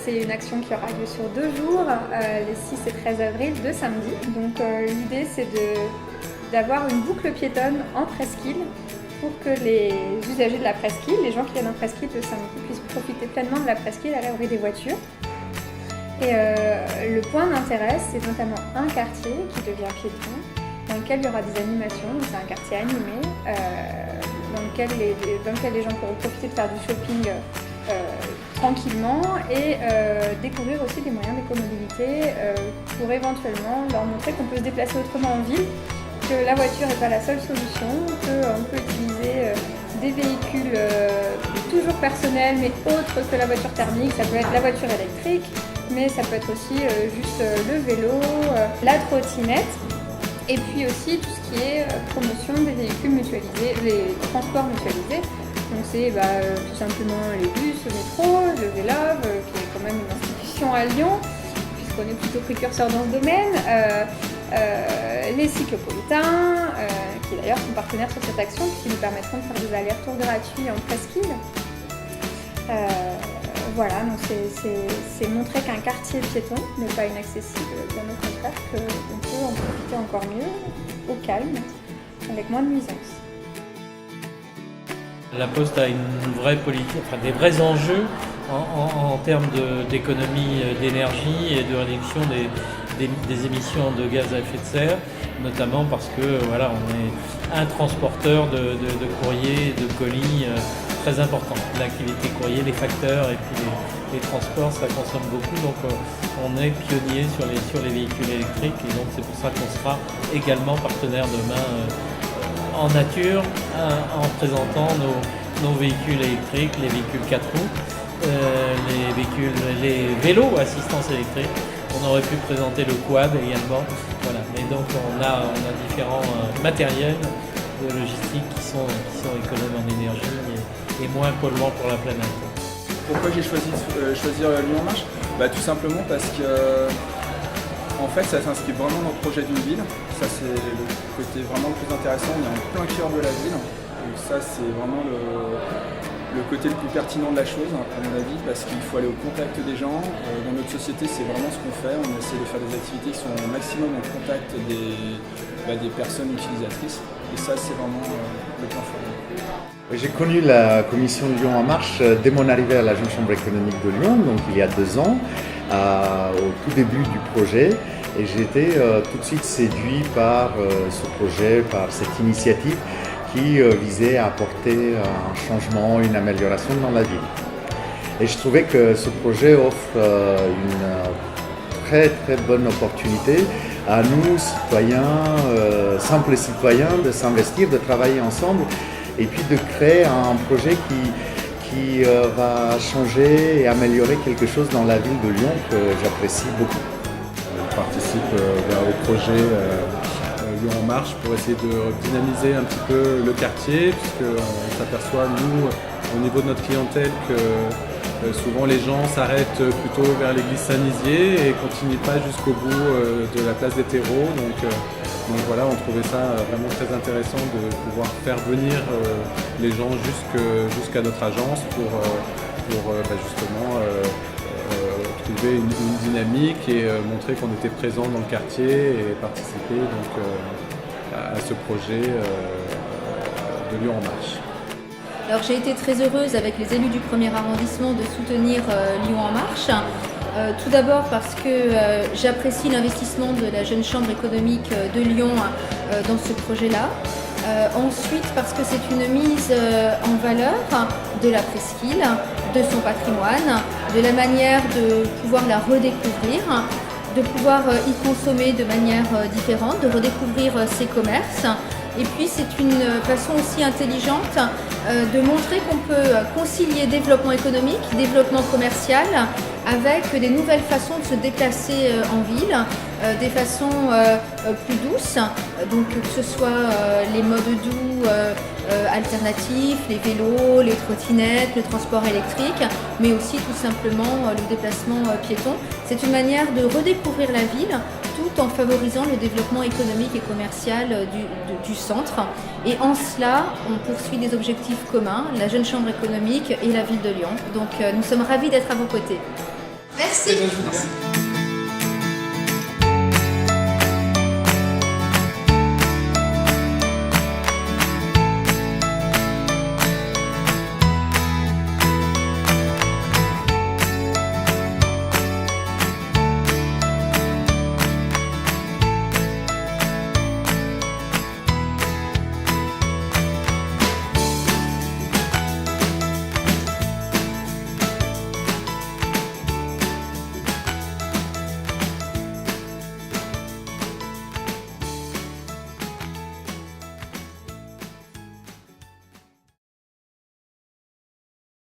c'est une action qui aura lieu sur 2 jours, les 6 et 13 avril, 2 samedis. Donc l'idée c'est d'avoir une boucle piétonne en presqu'île pour que les usagers de la presqu'île, les gens qui viennent en presqu'île le samedi, puissent profiter pleinement de la presqu'île à l'abri des voitures. Et le point d'intérêt, c'est notamment un quartier qui devient piéton, dans lequel il y aura des animations, donc c'est un quartier animé, dans lequel les gens pourront profiter de faire du shopping tranquillement et découvrir aussi des moyens d'écomobilité pour éventuellement leur montrer qu'on peut se déplacer autrement en ville, que la voiture n'est pas la seule solution, qu'on peut utiliser des véhicules toujours personnels mais autres que la voiture thermique. Ça peut être la voiture électrique, mais ça peut être aussi juste le vélo, la trottinette, et puis aussi tout ce qui est promotion des véhicules mutualisés, les transports mutualisés. Donc c'est tout simplement les bus, le métro, le Vélove, qui est quand même une institution à Lyon, puisqu'on est plutôt précurseur dans ce domaine, les cyclopolitains, qui d'ailleurs sont partenaires sur cette action, qui nous permettront de faire des allers-retours gratuits en presqu'île. Voilà, donc c'est montrer qu'un quartier piéton n'est pas inaccessible, bien au contraire, qu'on peut en profiter encore mieux, au calme, avec moins de nuisances. La Poste a une vraie politique, enfin des vrais enjeux en termes d'économie d'énergie et de réduction des émissions de gaz à effet de serre, notamment parce que voilà, on est un transporteur de courrier, de colis très important. L'activité courrier, les facteurs et puis les transports, ça consomme beaucoup, donc on est pionnier sur les véhicules électriques et donc c'est pour ça qu'on sera également partenaire demain en nature, en présentant nos véhicules électriques, les véhicules 4 roues, les vélos assistance électrique. On aurait pu présenter le quad également. Voilà. Et donc on a différents matériels de logistique qui sont économes en énergie et moins polluants pour la planète. Pourquoi j'ai choisi de choisir Lyon en Marche ? Tout simplement parce que en fait, ça s'inscrit vraiment dans le projet d'une ville. Ça, c'est le côté vraiment le plus intéressant. On est en plein cœur de la ville. Donc ça, c'est vraiment le côté le plus pertinent de la chose, à mon avis, parce qu'il faut aller au contact des gens. Dans notre société, c'est vraiment ce qu'on fait. On essaie de faire des activités qui sont au maximum en contact des personnes utilisatrices. Et ça, c'est vraiment le point fort. J'ai connu la commission Lyon en Marche dès mon arrivée à la Jeune Chambre économique de Lyon, donc il y a 2 ans. Au tout début du projet, et j'ai été tout de suite séduit par ce projet, par cette initiative qui visait à apporter un changement, une amélioration dans la ville. Et je trouvais que ce projet offre une très très bonne opportunité à nous, citoyens, simples citoyens, de s'investir, de travailler ensemble et puis de créer un projet qui va changer et améliorer quelque chose dans la ville de Lyon que j'apprécie beaucoup. Je participe au projet Lyon en Marche pour essayer de dynamiser un petit peu le quartier, puisqu'on s'aperçoit, nous, au niveau de notre clientèle, que souvent les gens s'arrêtent plutôt vers l'église Saint-Nizier et ne continuent pas jusqu'au bout de la place des terreaux. Donc voilà, on trouvait ça vraiment très intéressant de pouvoir faire venir les gens jusqu'à notre agence pour justement trouver une dynamique et montrer qu'on était présent dans le quartier et participer donc à ce projet de Lyon en Marche. Alors j'ai été très heureuse avec les élus du 1er arrondissement de soutenir Lyon en Marche. Tout d'abord parce que j'apprécie l'investissement de la Jeune Chambre économique de Lyon dans ce projet-là. Ensuite parce que c'est une mise en valeur de la presqu'île, de son patrimoine, de la manière de pouvoir la redécouvrir, de pouvoir y consommer de manière différente, de redécouvrir ses commerces. Et puis c'est une façon aussi intelligente de montrer qu'on peut concilier développement économique, développement commercial avec des nouvelles façons de se déplacer en ville, des façons plus douces, donc que ce soit les modes doux alternatifs, les vélos, les trottinettes, le transport électrique, mais aussi tout simplement le déplacement piéton. C'est une manière de redécouvrir la ville tout en favorisant le développement économique et commercial du centre. Et en cela, on poursuit des objectifs communs, la Jeune Chambre économique et la ville de Lyon. Donc nous sommes ravis d'être à vos côtés. Merci. Eh ben, je vous dis merci.